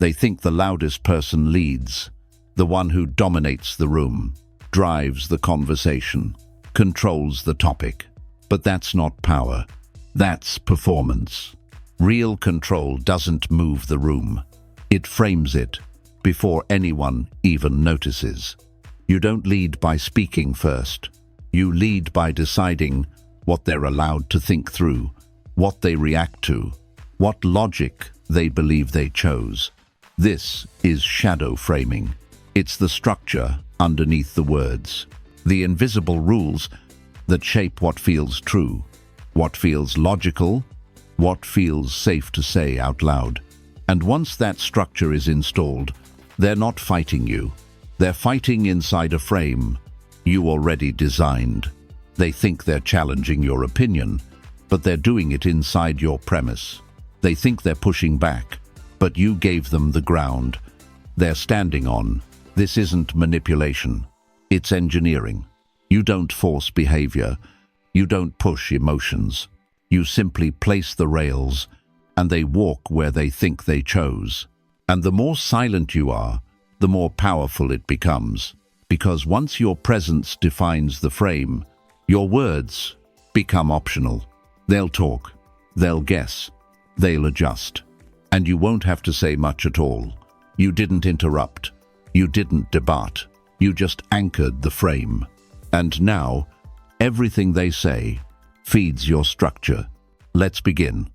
They think the loudest person leads, the one who dominates the room, drives the conversation, controls the topic. But that's not power. That's performance. Real control doesn't move the room. It frames it before anyone even notices. You don't lead by speaking first. You lead by deciding what they're allowed to think through, what they react to, what logic they believe they chose. This is shadow framing. It's the structure underneath the words, the invisible rules that shape what feels true, what feels logical, what feels safe to say out loud. And once that structure is installed, they're not fighting you. They're fighting inside a frame you already designed. They think they're challenging your opinion, but they're doing it inside your premise. They think they're pushing back, but you gave them the ground they're standing on. This isn't manipulation. It's engineering. You don't force behavior. You don't push emotions. You simply place the rails, and they walk where they think they chose. And the more silent you are, the more powerful it becomes. Because once your presence defines the frame, your words become optional. They'll talk, they'll guess, they'll adjust. And you won't have to say much at all. You didn't interrupt. You didn't debate. You just anchored the frame. And now, everything they say feeds your structure. Let's begin.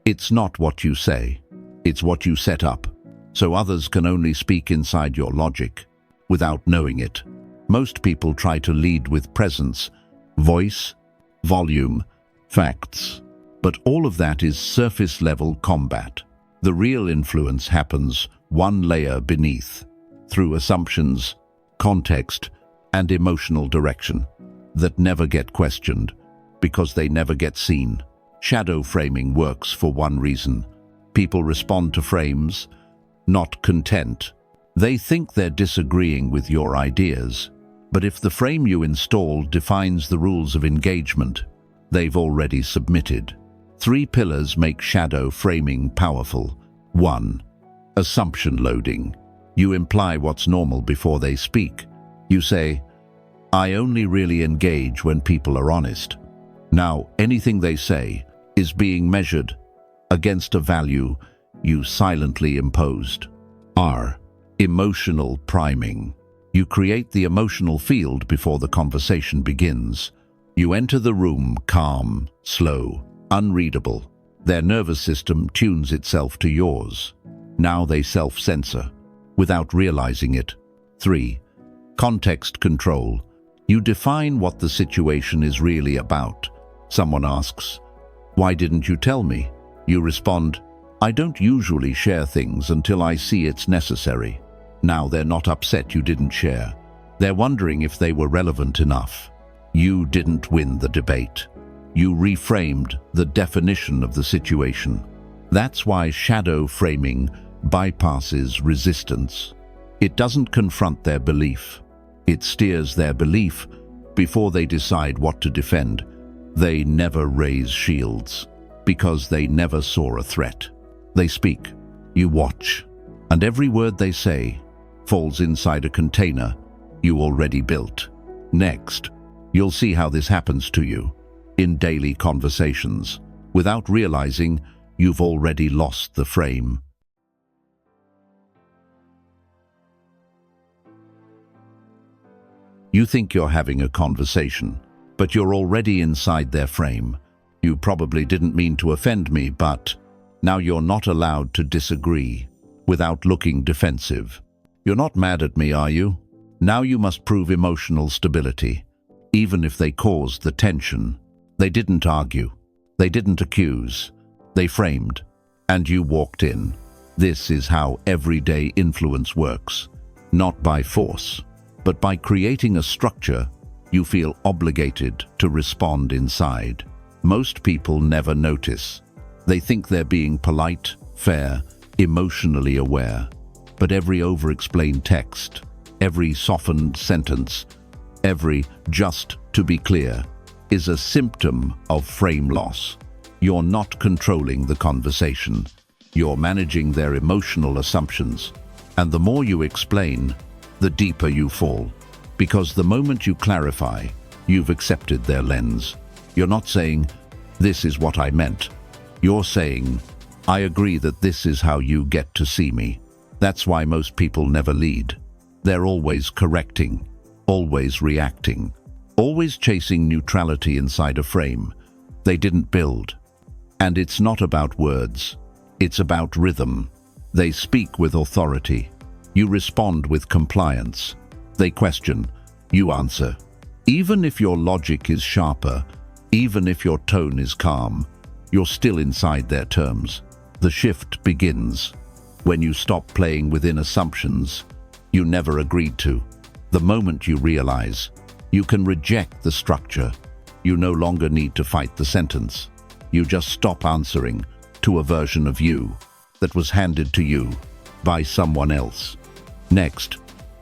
It's not what you say. It's what you set up. So others can only speak inside your logic, without knowing it. Most people try to lead with presence, voice, volume, facts. But all of that is surface-level combat. The real influence happens one layer beneath, through assumptions, context, and emotional direction that never get questioned because they never get seen. Shadow framing works for one reason. People respond to frames, not content. They think they're disagreeing with your ideas. But if the frame you install defines the rules of engagement, they've already submitted. 3 pillars make shadow framing powerful. 1. Assumption loading. You imply what's normal before they speak. You say, I only really engage when people are honest. Now, anything they say is being measured against a value you silently imposed. R. Emotional priming. You create the emotional field before the conversation begins. You enter the room calm, slow, unreadable. Their nervous system tunes itself to yours. Now they self-censor, without realizing it. 3. Context control. You define what the situation is really about. Someone asks, "Why didn't you tell me?" You respond, "I don't usually share things until I see it's necessary." Now they're not upset you didn't share. They're wondering if they were relevant enough. You didn't win the debate. You reframed the definition of the situation. That's why shadow framing bypasses resistance. It doesn't confront their belief. It steers their belief before they decide what to defend. They never raise shields because they never saw a threat. They speak, you watch, and every word they say falls inside a container you already built. Next, you'll see how this happens to you in daily conversations. Without realizing, you've already lost the frame. You think you're having a conversation, but you're already inside their frame. You probably didn't mean to offend me, but now you're not allowed to disagree without looking defensive. You're not mad at me, are you? Now you must prove emotional stability, even if they caused the tension. They didn't argue. They didn't accuse. They framed, and you walked in. This is how everyday influence works, not by force, but by creating a structure you feel obligated to respond inside. Most people never notice. They think they're being polite, fair, emotionally aware. But every over-explained text, every softened sentence, Every "just to be clear" is a symptom of frame loss. You're not controlling the conversation. You're managing their emotional assumptions. And the more you explain, the deeper you fall. Because the moment you clarify, you've accepted their lens. You're not saying, "This is what I meant." You're saying, "I agree that this is how you get to see me." That's why most people never lead. They're always correcting, always reacting, always chasing neutrality inside a frame they didn't build. And it's not about words. It's about rhythm. They speak with authority. You respond with compliance. They question. You answer. Even if your logic is sharper, even if your tone is calm, you're still inside their terms. The shift begins when you stop playing within assumptions you never agreed to. The moment you realize you can reject the structure, you no longer need to fight the sentence. You just stop answering to a version of you that was handed to you by someone else. Next,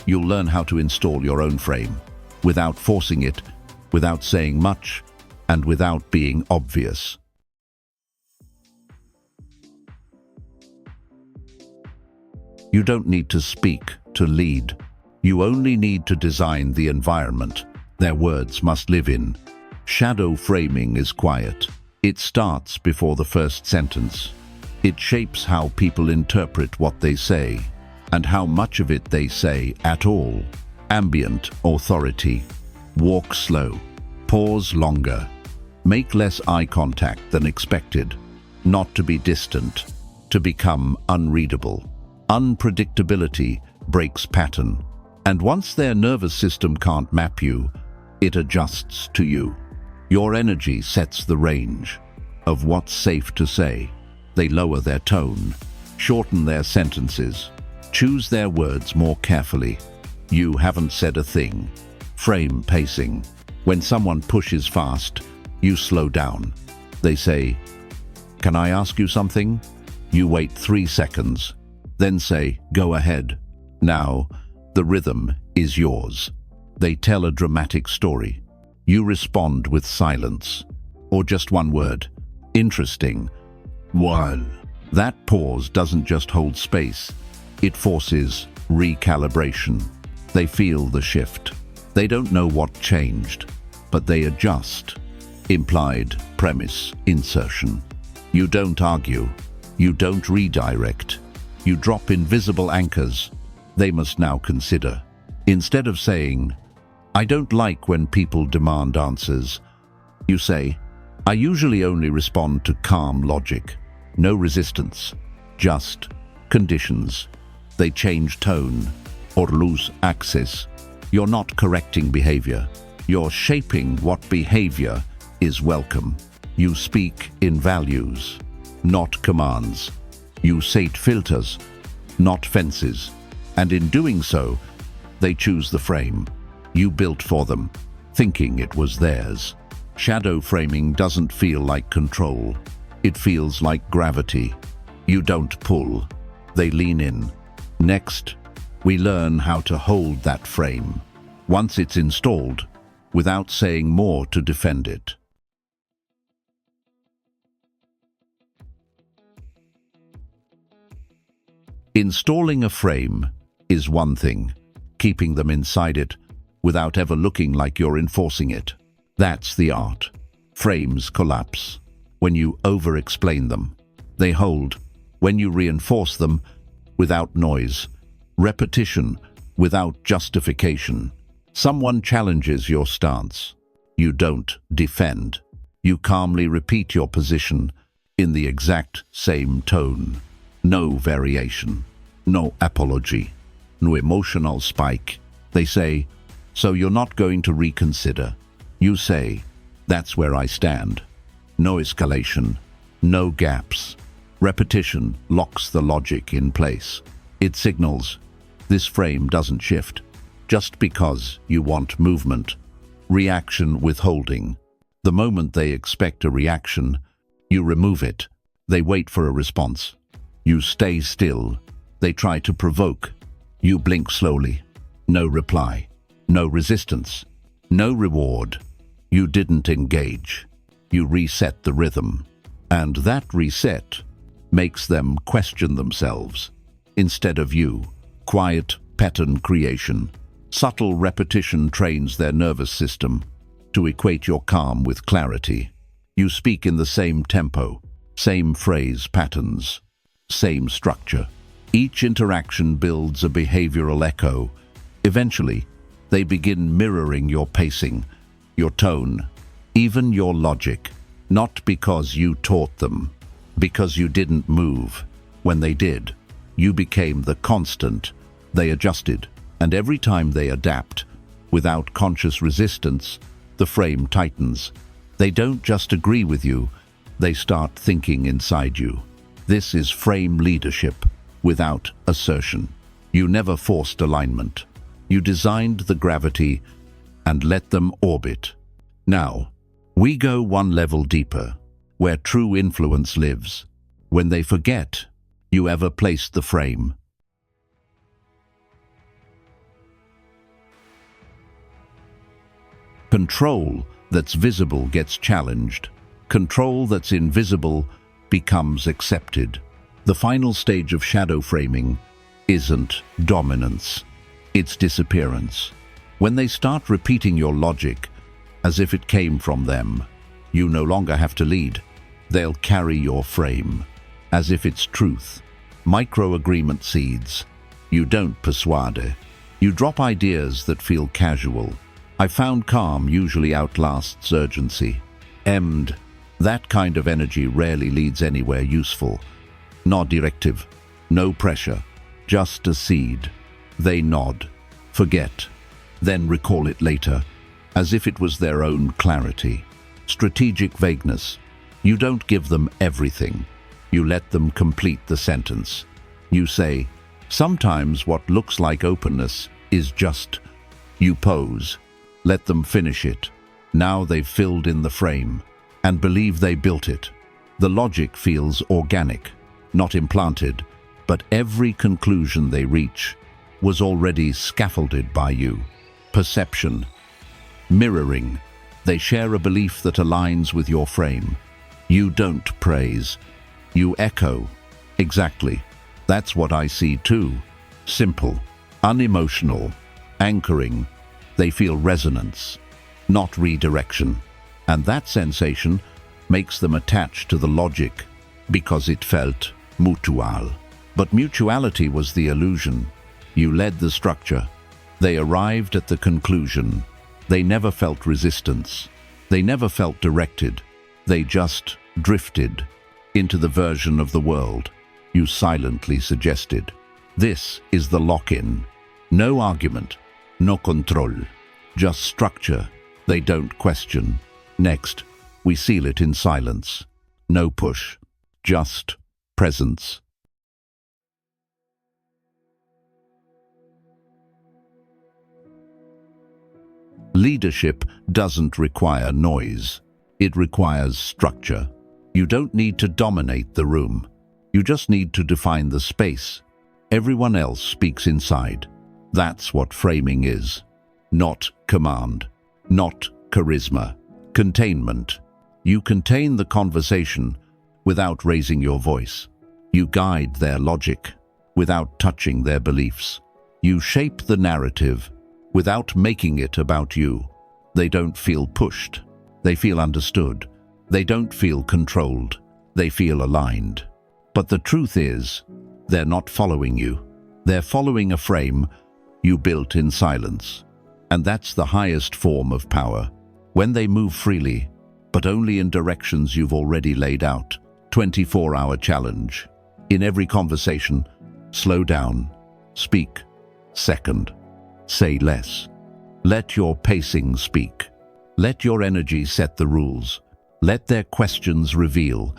you'll learn how to install your own frame without forcing it, without saying much, and without being obvious. You don't need to speak to lead. You only need to design the environment their words must live in. Shadow framing is quiet. It starts before the first sentence. It shapes how people interpret what they say, and how much of it they say at all. Ambient authority. Walk slow. Pause longer. Make less eye contact than expected. Not to be distant, to become unreadable. Unpredictability breaks pattern. And once their nervous system can't map you, it adjusts to you. Your energy sets the range of what's safe to say. They lower their tone, shorten their sentences, choose their words more carefully. You haven't said a thing. Frame pacing. When someone pushes fast, you slow down. They say, "Can I ask you something?" You wait 3 seconds, then say, "Go ahead." Now, the rhythm is yours. They tell a dramatic story. You respond with silence, or just one word. Interesting. While that pause doesn't just hold space, it forces recalibration. They feel the shift. They don't know what changed, but they adjust. Implied, premise, insertion. You don't argue. You don't redirect. You drop invisible anchors they must now consider. Instead of saying, "I don't like when people demand answers," you say, "I usually only respond to calm logic. No resistance, just conditions." They change tone or lose access. You're not correcting behavior. You're shaping what behavior is welcome. You speak in values, not commands. You set filters, not fences. And in doing so, they choose the frame you built for them, thinking it was theirs. Shadow framing doesn't feel like control. It feels like gravity. You don't pull, they lean in. Next, we learn how to hold that frame, once it's installed, without saying more to defend it. Installing a frame is one thing. Keeping them inside it without ever looking like you're enforcing it, that's the art. Frames collapse when you over-explain them. They hold when you reinforce them without noise. Repetition without justification. Someone challenges your stance. You don't defend. You calmly repeat your position in the exact same tone. No variation. No apology. No emotional spike. They say, "So you're not going to reconsider?" You say, "That's where I stand." No escalation. No gaps. Repetition locks the logic in place. It signals, this frame doesn't shift just because you want movement. Reaction withholding. The moment they expect a reaction, you remove it. They wait for a response. You stay still. They try to provoke. You blink slowly. No reply. No resistance. No reward. You didn't engage. You reset the rhythm. And that reset makes them question themselves. Instead of you, quiet pattern creation. Subtle repetition trains their nervous system to equate your calm with clarity. You speak in the same tempo, same phrase patterns, same structure. Each interaction builds a behavioral echo. Eventually, they begin mirroring your pacing, your tone, even your logic. Not because you taught them, because you didn't move. When they did, you became the constant. They adjusted, and every time they adapt, without conscious resistance, the frame tightens. They don't just agree with you, they start thinking inside you. This is frame leadership without assertion. You never forced alignment. You designed the gravity and let them orbit. Now, we go one level deeper, where true influence lives, when they forget you ever placed the frame. Control that's visible gets challenged. Control that's invisible becomes accepted. The final stage of shadow framing isn't dominance, it's disappearance. When they start repeating your logic as if it came from them, you no longer have to lead. They'll carry your frame as if it's truth. Micro-agreement seeds. You don't persuade. You drop ideas that feel casual. I found calm usually outlasts urgency. That kind of energy rarely leads anywhere useful. No directive, no pressure, just a seed. They nod, forget, then recall it later, as if it was their own clarity. Strategic vagueness. You don't give them everything. You let them complete the sentence. You say, sometimes what looks like openness is just. You pose. Let them finish it. Now they've filled in the frame and believe they built it. The logic feels organic, not implanted, but every conclusion they reach was already scaffolded by you. Perception. Mirroring. They share a belief that aligns with your frame. You don't praise. You echo. Exactly. That's what I see too. Simple, unemotional, anchoring. They feel resonance, not redirection. And that sensation makes them attached to the logic because it felt mutual. But mutuality was the illusion. You led the structure. They arrived at the conclusion. They never felt resistance. They never felt directed. They just drifted into the version of the world you silently suggested. This is the lock-in. No argument, no control, just structure. They don't question. Next, we seal it in silence. No push, just presence. Leadership doesn't require noise. It requires structure. You don't need to dominate the room. You just need to define the space. Everyone else speaks inside. That's what framing is. Not command. Not charisma. Containment. You contain the conversation without raising your voice. You guide their logic without touching their beliefs. You shape the narrative without making it about you. They don't feel pushed. They feel understood. They don't feel controlled. They feel aligned. But the truth is, they're not following you. They're following a frame you built in silence. And that's the highest form of power. When they move freely, but only in directions you've already laid out. 24-hour challenge. In every conversation, slow down. Speak. Second. Say less. Let your pacing speak. Let your energy set the rules. Let their questions reveal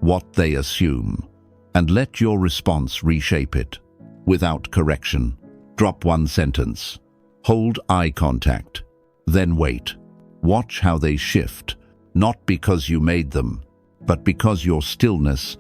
what they assume. And let your response reshape it. Without correction. Drop one sentence. Hold eye contact. Then wait. Watch how they shift. Not because you made them, but because your stillness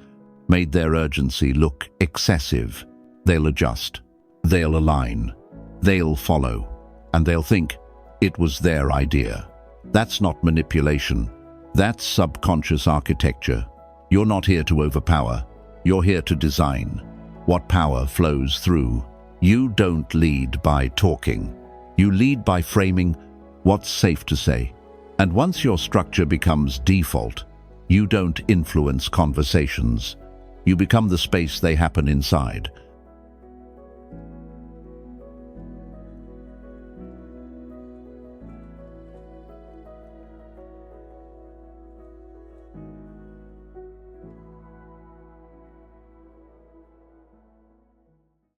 made their urgency look excessive. They'll adjust. They'll align. They'll follow. And they'll think, It was their idea. That's not manipulation. That's subconscious architecture. You're not here to overpower. You're here to design. What power flows through. You don't lead by talking. You lead by framing what's safe to say. And once your structure becomes default, you don't influence conversations. You become the space they happen inside.